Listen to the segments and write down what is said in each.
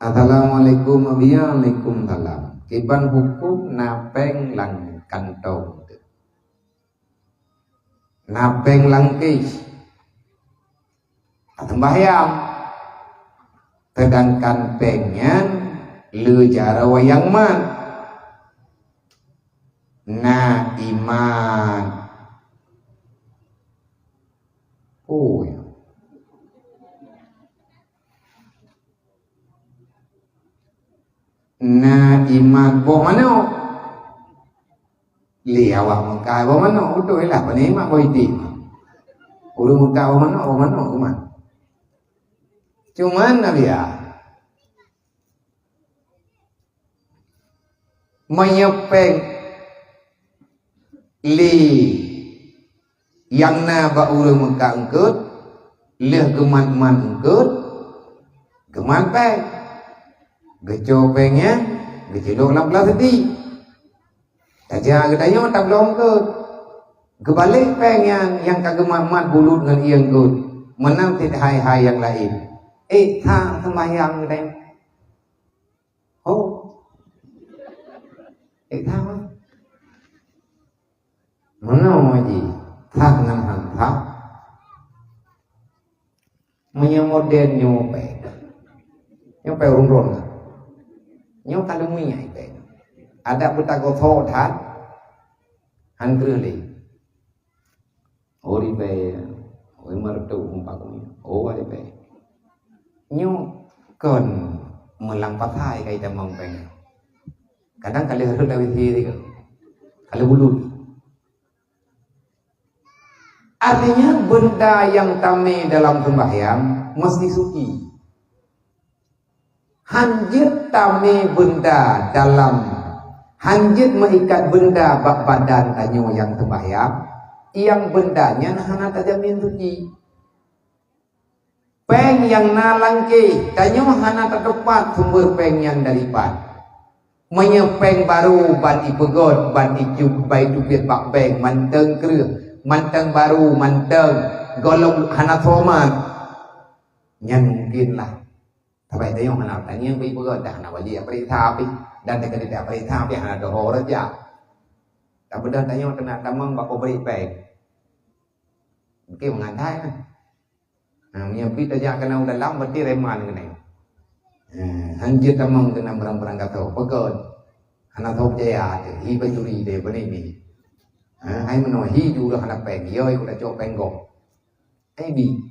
Assalamualaikum warahmatullahi wabarakatuh. Kiban hukum napeng lang kantong. Napeng lang kis. Sembahyang. Sedangkan pengen lu jara wayang man. Na iman. Oh ya. Na iman bo mano liawak mengkai bo mano betul lah penemak bo itu udah mengkai bo mano kuman cuman nabi ya menyepeng li yang na ba udah mengkai engkut leh geman engkut geman peng gecopengnya gecidok 16 seti aja gedanya tak belum ke kebalik peng yang kagemat bulut dengan iang ke menang tidak hai yang lain tha sembahyang gedanya oh tha mana maji tha dengan hantha menyemoden nyope urung-urung nhau ta lung nhảy về ada buta có thô thát han đưa đi đi về ôi mà tụ không bạc ôi đi về nhau cần melang pathai kai ta mong pengen kadang kali harus dari diri kali bulut artinya benda yang tame dalam sembahyang mesti suci. Hanjit tami benda dalam hanjit mengikat benda bak badan tanyo yang sembahyang yang bendanya hana tajamin suci peng yang nalangke tanyo hana terdepat sumber peng yang daripada menyepeng baru ban ipegod ban ijuk bai tupit bak peng manteng kreu manteng baru manteng golong hana thoman nyan mungkinlah Tapi itu yang hendak tanya pergi pergi dah nak wajib perintah api dan dekat tidak perintah api hendak dohor saja. Tapi dah tanya kena tamang bako beri peg. Mungkin mengadai kan. Menyempit saja kena udah dalam berarti reman kena. Hanjir tamang kena berang-berang kata pergi. Hendak tahu jaya hi pencuri deh benda ini. Hai menoi hi juga hendak peg. Yoi kuda cok penggok. Bi.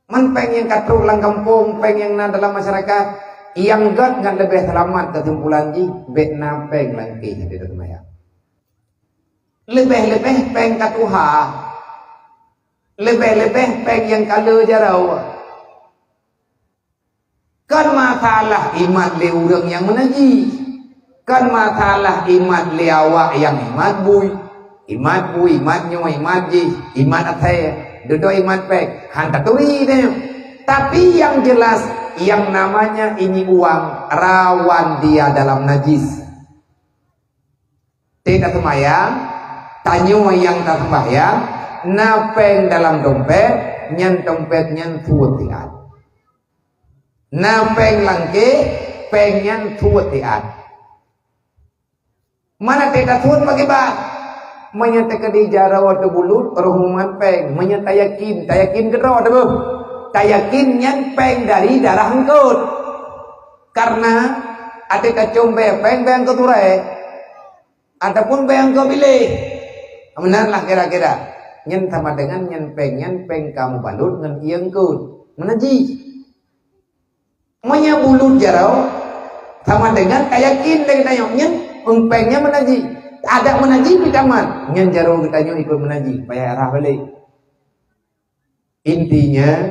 Man pengen katruk lang kampung, pengen na dalam masyarakat, yang gak ngan lebih selamat kesimpulan ji, bet na peng langki di dalam maya. Lebih peng katuha, lebih peng yang kalau jarau. Kan masalah imat le urang yang menaji, kan masalah imat le awak yang imat bui, imat nyoy, imat ji, imat athaya. Duduk iman pek, hantar turi deh. Tapi yang jelas, yang namanya ini uang rawan dia dalam najis. Tidak sembahyang, tanyo yang tak sembahyang, napeng dalam dompet, nyen dompet nyen tuutian. Napeng langke, pengen tuutian. Mana tidak tuut bagi bah? Menyatakan di jara waktu bulut perhumuman peng menyatayakin kedua tu tayakin yang peng dari darah engkut karena ada kacombe peng beng keturai ataupun beng kau pilih menarlah kira-kira nyen sama dengan nyen peng kamu balut dengan yang kut menaji menyabulut jarau sama dengan tayakin dengan nyen pengnya menaji ada menaji di taman nyen jaro kita ikut menaji supaya arah balik intinya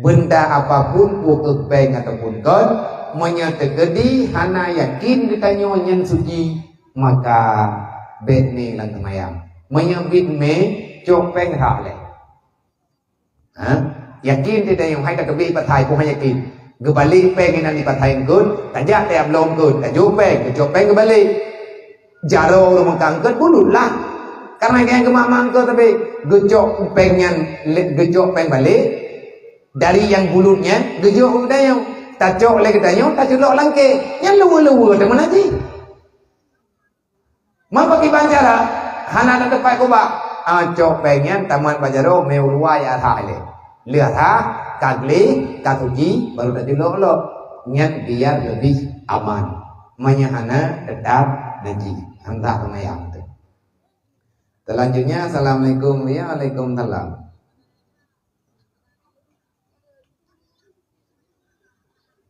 benda apapun pokok peng ataupun kon menyatakan di hana yakin kita nyen suci maka bet ni lang kemayang menyambit me copeng hak le yakin tidak yang hai kata bi pathai pun yakin gebalik peng ini pathai kun tajak tiap lom kun tajuk peng copeng gebalik jaro rumah kangkut bulut lah karena yang kemamang ke tapi gejok peng balik dari yang bulutnya gejok udah yang tajok lagi tanya, tajok lok langke. Yang luwa-luwa dah mana ji? Mampu kibancara, hana nak dapat ko ba? Cok pengen taman pajaro meu luar ya thai le. Lihat ha, kagli, katuji, baru tajok lok. Niat biar lebih aman. Menyahana tetap naji. Hendak pemayang tu. Selanjutnya, assalamualaikum ya, waalaikumsalam.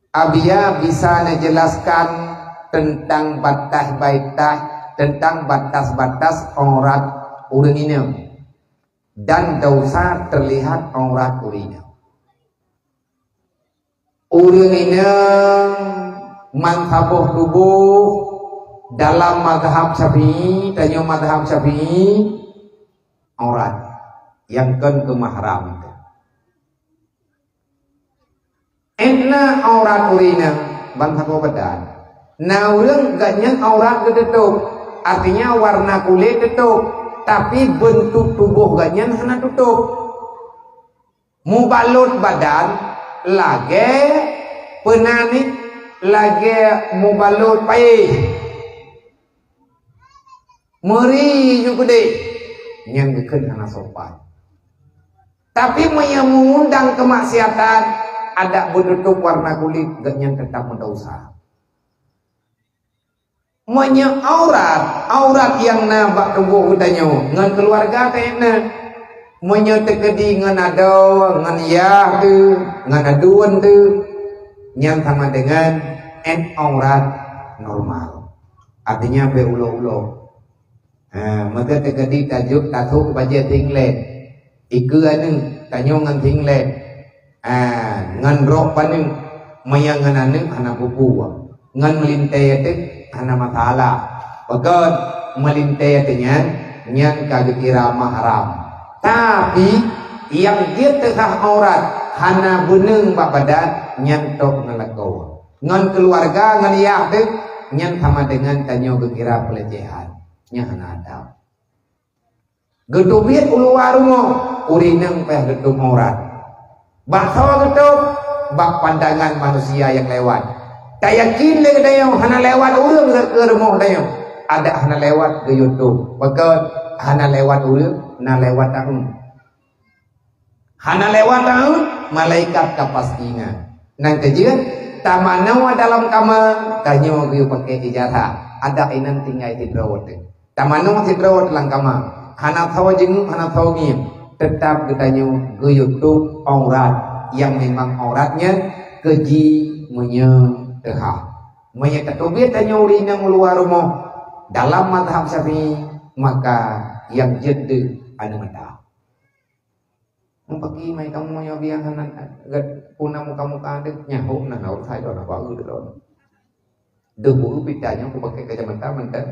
Abia bisa menjelaskan tentang batas-batas, tentang batas-batas aurat urina dan dosa terlihat aurat urina. Urina mazhab tubuh dalam mazhab Syafi'i, tanya mazhab Syafi'i aurat yang kan ke mahram. Enna aurat urina bangsa badan. Nah orang gaknya aurat ketutup, artinya warna kulit tutup, tapi bentuk tubuh gaknya hana tutup. Mubalut badan lagi penani lagi mubalut paih. Meri juga deh yang bikin hana sopan. Tapi mengundang kemaksiatan ada bertutup warna kulit gaknya tetap mendosa. Aurat yang nabak tubuh udanyo ngan keluarga kena tekedi ngan ado ngan yah tu ngan aduan tu yang sama dengan aurat normal. Artinya berulo-ulo. Maka tekedi tajuk tatuk baca tinglet iku anu tanyo ngan tinglet ngan rok paning mayang ngan anu hana pupu ngan melintai itu hana masalah bagan melintai itu nyan kagak kira mahram tapi yang dia tengah aurat hana beneng bak badan nyan tok ngelako ngan keluarga ngan yah itu nyan sama dengan tanyo kira pelecehan nyan hana ada gedubit ulu warumo urineng peh gedub aurat bakso gitu, bak pandangan manusia yang lewat. Tak yakin lagi dayo, hana lewat urang ke rumah dayo. Ada hana lewat ke YouTube, bahkan hana lewat urang, na lewat tahun. Hana lewat tahun, malaikat kapastinya. Nanti juga, tamanawa dalam kamar, kanyo gue pakai ijazah. Ada inan tinggal tidrawat. Tamanawa tidrawat dalam kamar. Hana tahu jenguk, hana tahu ngiem. Tetap katanya ke YouTube aurat yang memang auratnya keji menyetehah menyetubit tanya urina meluar rumah dalam mazhab Syafi'i maka yang jede anu mata pergi mai kamu yang biasa gad puna muka-muka ada nyaho nah naur saya dah nak udah debu pitanya aku pakai kacamata mentan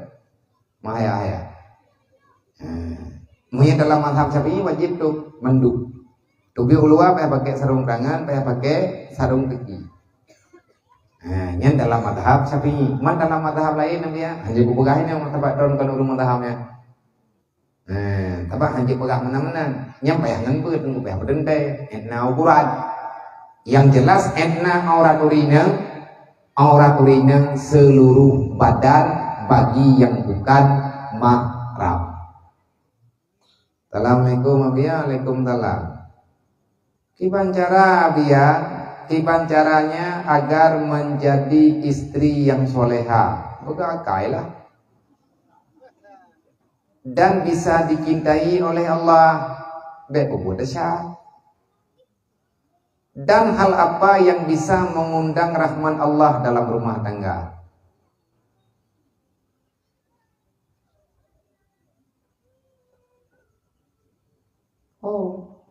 mahaya Mungkin dalam mazhab Syafi'i wajib tuh menduk. Tubi ulua payah pakai sarung tangan, payah pakai sarung kaki. Nah, ini dalam mazhab Syafi'i. Man dalam mazhab lain dia hanya bubugahin yang mazhab tahun kan ulun mazhabnya. Nah, tapi hanya pegah menan-menan. Yang payah ngempet, payah berdente, etna ukuran. Yang jelas etna aurat urina seluruh badan bagi yang bukan mahram. Assalamualaikum waalaikumsalam. Kiban caranya agar menjadi istri yang soleha, begakailah dan bisa dicintai oleh Allah. Dan hal apa yang bisa mengundang rahmat Allah dalam rumah tangga? Oh,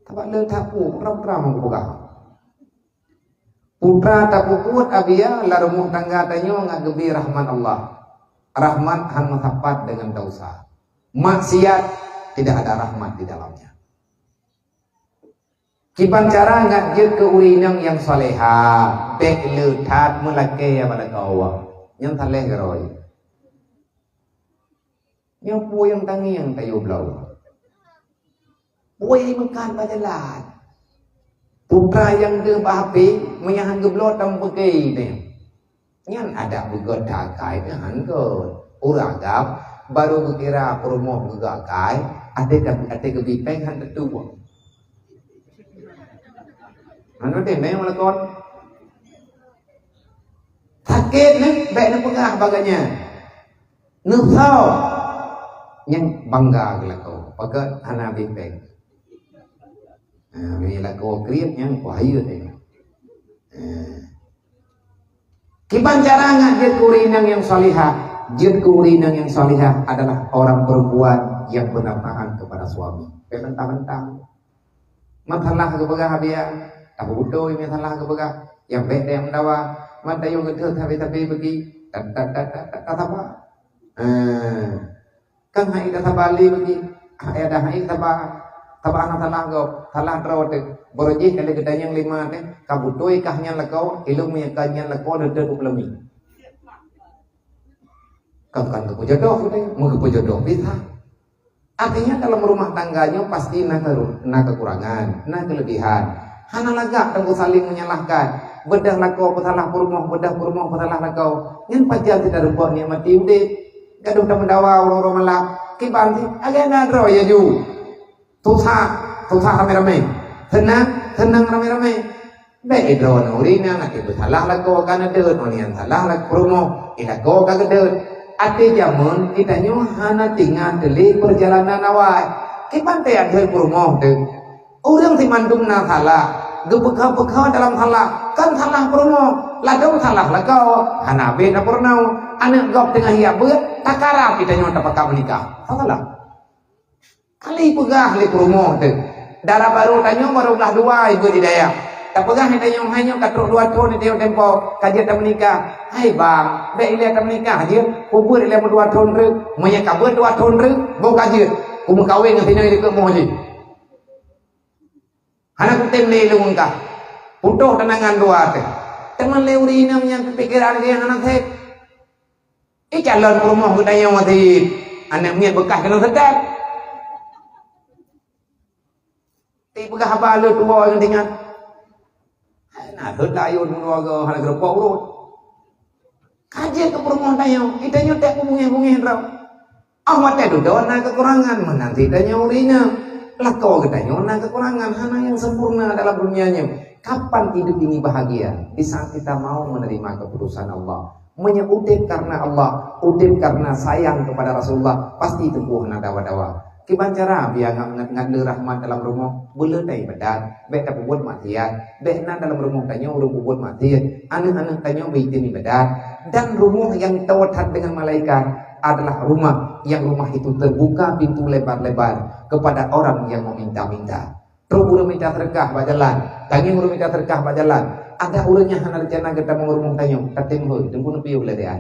tapak le tapu ram buka. Putra tapu kuat abia la rumah tangga tanyo ngagebi rahmat Allah. Rahmat hanya tepat dengan dosa. Maksiat tidak ada rahmat di dalamnya. Kiban cara ngajut ke urinang yang soleha, bek le tat mulake ya pada kawa. Yang taleh geroi. Yang puyang tangi yang tayo blau. Puyang makan bajalan. Putra yang ke bahapi menyahan geblot dan pergi ni. Yang ada begoda kai dengan ke uragap baru berkira perumoh juga kai ada kebipeng han tetu. Anu deh memang lakon. Sakit ni baik nak pegah baganya. Nusau yang bangga gelako. Pakat hana bipeng. Bila kau kriat yang bahaya ni. Kiban cara ngajit kurinang yang salihah. Jid kurinang yang salihah adalah orang perempuan yang benar tahan kepada suami. Bentang-bentang. Masalah kebelah dia. Tak bodoh yang masalah kebelah. Yang baik yang mendawa. Mata yang gedhe tapi pergi. Tak apa. Kan hai dah bali pergi. Hai dah hai tabah. Tabah anak salah kau, salah terawat. Borojih kalau kita yang 5 teh, kabutoi kahnya lekau, ilmu yang kahnya lekau ada 20. Kau kan kepujodoh teh, mau kepujodoh bisa. Artinya dalam rumah tangganya pasti nak kekurangan, nak kelebihan. Hana lagak tengku saling menyalahkan. Bedah lekau pesalah purmoh, bedah purmoh pesalah lekau. Yang pajak tidak rubuh ni mati udah. Gaduh dah mendawa orang-orang malak. Kiban sih, agak nak roh ya ju. Susah rame-rame, tenang rame-rame. Baik drone urina nak itu salah lagu kan ada, orang salah lagu promo, ilago kagak ada. Ada zaman kita nyu hana tinggal deli perjalanan awal. Kipan teh ada promo tu. Orang si mandung na salah, gebekau dalam salah, kan salah promo, ladong salah lagu, hana beda purnau, anak gop tengah hiap ber, takarap kita nyu dapat menikah, salah. Kali pegah li promo tu. Darah baru tanya baru belah 2 ibu di daya. Tak pegah ni tanya hanya katruk 2 tahun ni tengok tempo kajian tak menikah. Hai bang, baik ilah tak menikah je. Kubur ilah 2 tahun re, monya kabur 2 tahun re, bau kajian. Kumu kawin dengan sini dekat moh je. Anak kutem le lu engkah. Putuh tenangan 2 teh. Teman le urina yang pikiran dia anak teh. Calon promo ku tanya mati. Anak miat bekas kena sedap. Pegah apa lu tua yang tinggal. Nah, layun keluarga hal gerpok urut. Kaji ke perumahan tayo, kita nyotek bungi-bungi rau. Awak tu dona kekurangan, menanti tanya urina. Lakau kita nyona kekurangan, hana yang sempurna dalam dunianya. Kapan hidup ini bahagia? Di saat kita mau menerima keputusan Allah. Menyebutip karena Allah, udip karena sayang kepada Rasulullah, pasti tempuh nadawa-dawa. Kiban cara biar ngat rahmat dalam rumah boleh tai badan baik tak buat matian baik dalam rumah tanya urung buat matian anak-anak tanya baik badan dan rumah yang tawat dengan malaikat adalah rumah yang rumah itu terbuka pintu lebar-lebar kepada orang yang meminta-minta. Terus urang minta terkah bajalan, tangi urang minta terkah bajalan. Ada urangnya hana rencana kita mau rumah tanya, kating heuh tengku nepi ulah dia.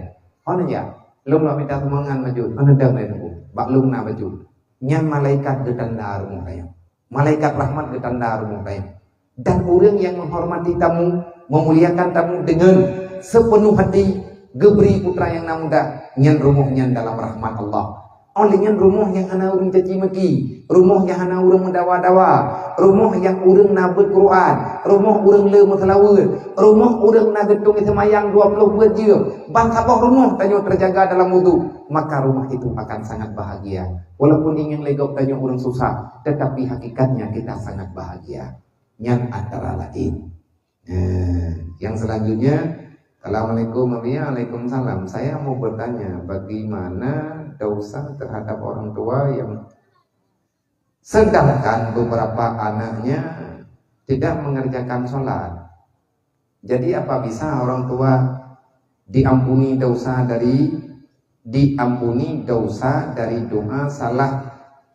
Ono ya, lum minta semangan maju, ono dang tengku. Bak lum na maju. Yang malaikat getanda rumah tayo. Malaikat rahmat getanda rumah tayo. Dan orang yang menghormati tamu, memuliakan tamu dengan sepenuh hati, geberi putra yang namuda, nyan rumahnya dalam rahmat Allah. Oleh nyan rumah yang hana urang caci maki, rumah yang hana urang mendawa-dawa, rumah yang urang nabut Quran, rumah urang le mutalawud, rumah urang na gedung semayang 20 jam. Bangsa boh rumah tanyo terjaga dalam wudu, maka rumah itu akan sangat bahagia. Walaupun ingin legok tanyo urang susah, tetapi hakikatnya kita sangat bahagia. Yang antara lain. Yang selanjutnya, Assalamualaikum Waalaikumsalam. Saya mau bertanya, bagaimana dosa terhadap orang tua yang sedangkan beberapa anaknya tidak mengerjakan sholat. Jadi apa bisa orang tua diampuni dosa dari doa salah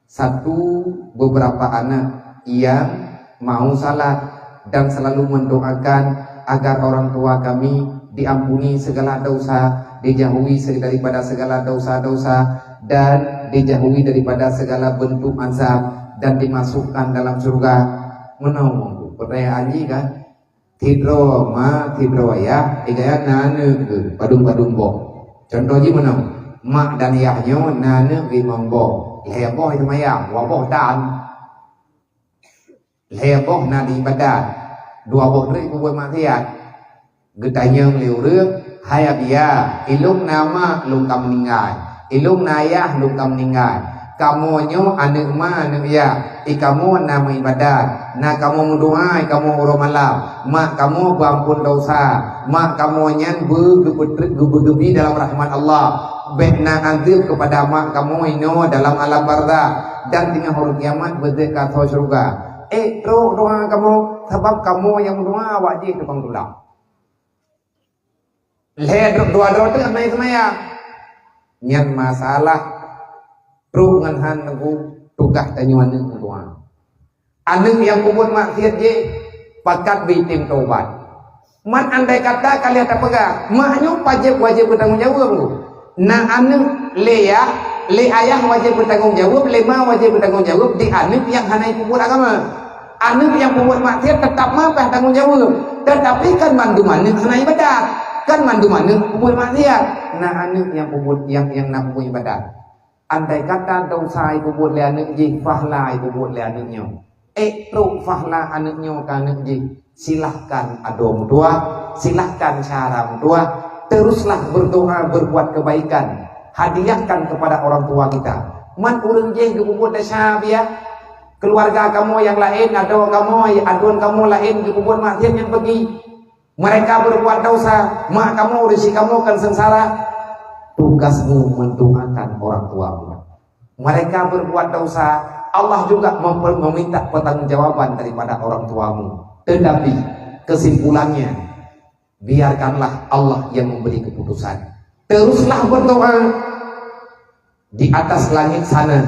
satu beberapa anak yang mau salat dan selalu mendoakan agar orang tua kami diampuni segala dosa, dijauhi daripada segala dosa-dosa, dan dijauhi daripada segala bentuk azab, dan dimasukkan dalam surga. Menunggu pertanyaan ini kan tidro ya digaya nane padung bo. Contohnya menang mak dan yahnya nane gimambo leboh itu maya waboh dan leboh nadi badan dua botri kubur maksiat getanya liu rương hai abia ilung nama lung kam meninggal ilung nayah lung kam meninggal kamu nyo anu ma anu ya kamu nama ibadat na kamu mendoa kamu urus malam mak kamu berampun dosa mak kamu nyan bergebi dalam rahmat Allah betna antil kepada mak kamu ino dalam alam barzah dan dengan hari kiamat berdekat surga doa kamu sebab kamu yang berdoa wajib tukang tulang lihat doa-doa itu apa itu ya nyan masalah perungan han nagu tukah tanyuanនឹងdoa anu yang kubur maksiat je pakat bitim taubat man andai kata kalian tak pegang maknyo wajib bertanggung jawab lu nah anu le ayah wajib bertanggung jawab le ma wajib bertanggung jawab di anu yang hanai kubur agama anu yang kubur maksiat tetap mah tanggung jawab tetapi kan mandu anu hanai ibadat kan mandu anu kubur maksiat nah anu yang kubur yang nak kubur ibadat andai kata dosa kubur le anu je fahla kubur le anu nyo pro fahla anu nyo kan anu je silahkan adom doa silahkan cara doa teruslah berdoa berbuat kebaikan hadiahkan kepada orang tua kita man urang je kubur desa ya keluarga kamu yang lain atau kamu aduan kamu lain kubur maksiat yang pergi mereka berbuat dosa mak kamu rezeki kamu kan sengsara tugasmu mendoakan orang tuamu mereka berbuat dosa Allah juga meminta pertanggungjawaban daripada orang tuamu tetapi kesimpulannya biarkanlah Allah yang memberi keputusan teruslah berdoa di atas langit sana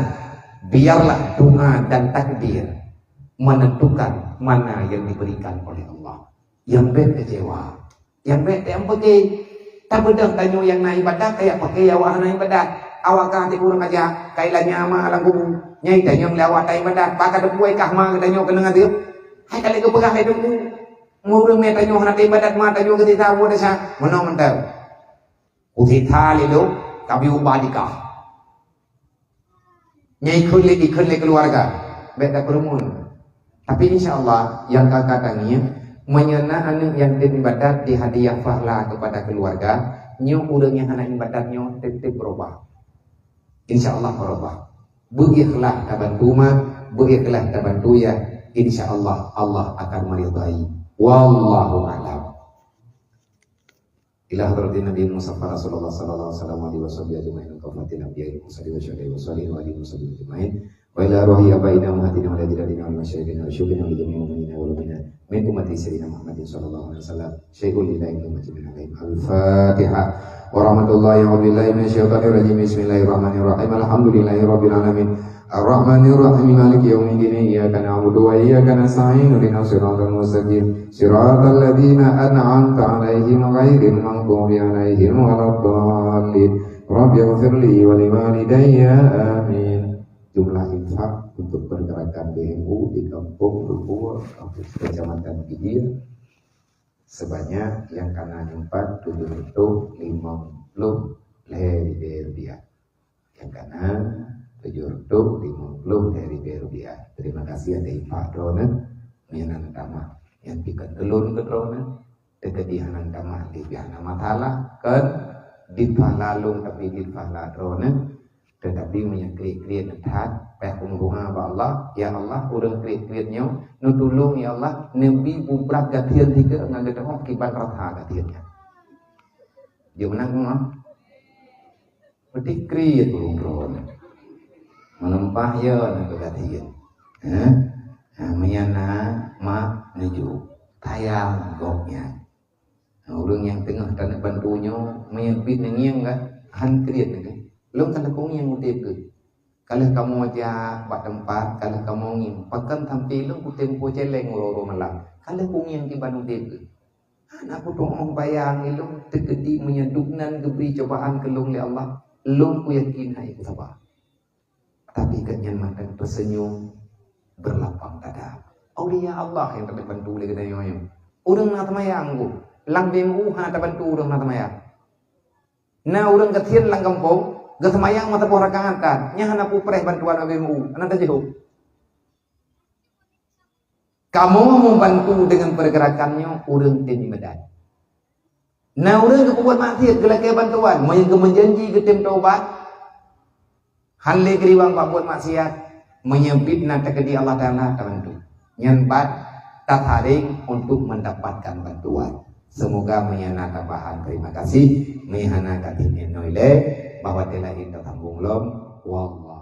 biarlah doa dan takdir menentukan mana yang diberikan oleh Allah yang kecewa yang pergi tak bedah tanyo yang naik ibadat kayak pakai awak naik ibadat awak kah ti kurang aja kayak nyama alang gubu nyai tanyo lewat ibadat pakar depuai kah mah tanyo kena ngadir hai kali ke pegah hidup murung me tanyo hana ibadat mah tanyo ke tita wo desa mono mentel utita lilu kabi ubadika nyai kulit keluarga beda kerumun tapi insyaallah yang kakak tanya menyana anu yang ibadat di hadiah fahla kepada keluarga nyu urang yang anak ibadatnya tetap berubah insyaallah berubah berikhlas tabantu mah berikhlas tabantu ya insyaallah Allah akan meridai wallahu a'lam ila hadratin nabi mustafa rasulullah sallallahu alaihi wasallam ajmain kafatin nabiyyi sallallahu alaihi wasallam ajmain wa ila ruhi abaina muhaddina wa ladina wa masyayikhina wa syukrina li jami'il mu'minina wal mu'minat min ummati sayyidina Muhammadin sallallahu alaihi wasallam syaikhul lillahi wa majidina alaihim al-fatihah wa rahmatullahi wa billahi minasyaitonir rajim bismillahirrahmanirrahim alhamdulillahi rabbil alamin arrahmanir rahim maliki yaumiddin iyyaka na'budu wa iyyaka nasta'in ihdinas siratal mustaqim siratal ladzina an'amta 'alaihim ghairil maghdubi 'alaihim waladdallin rabbighfirli wa liwalidayya amin jumlah infak untuk pergerakan BMU di kampung Rubuh, kecamatan Gigir sebanyak yang kena 750 rupiah yang kena 750 rupiah. Terima kasih ada infak drone mianan tamah yang pikat telun ke drone dekedihanan tamah di biana matalah kan di palalung tapi di pahala drone tetapi menyekri-kri dekat peh umruha ba Allah ya Allah urang kri-krinya nu tulung ya Allah nabi bubrak gatian tiga ngaged hok kiban ratha gatiannya dia menang mah berarti kri tulung drone menempah ya na gatian menyana ma nuju tayang goknya urang yang tengah tanah bantunya menyempit ngiang kan han kriat ni belum tanda kong yang utip ke kalau kamu aja buat tempat kalau kamu ngim pakan tampil lu tempo celeng loro malam kalau kong yang tiban utip ke anak aku dong bayang lu tegedi menyeduknan geberi cobaan kelung li Allah lu ku yakin hai sabar tapi kenyamanan tersenyum berlapang dada aulia Allah yang terbantu le kedai yo urang na tamayang ku lang BMU ha terbantu urang na tamayang na urang kecil lang kampung gatamayang mata pohon rakangan nya hana pupreh bantuan BMU anak jauh Kamu membantu dengan pergerakannya, urang tim medan. Nah, urang ke buat maksiat gelake bantuan, mau yang menjanji ke tim taubat. Hanle keriwang pak buat maksiat, menyempit nanti ke Allah Taala bantu. Nyempat tak haring untuk mendapatkan bantuan. Semoga menyana tambahan. Terima kasih. Mehana katin enoile bahwa telah kita sambung lom. Wallah.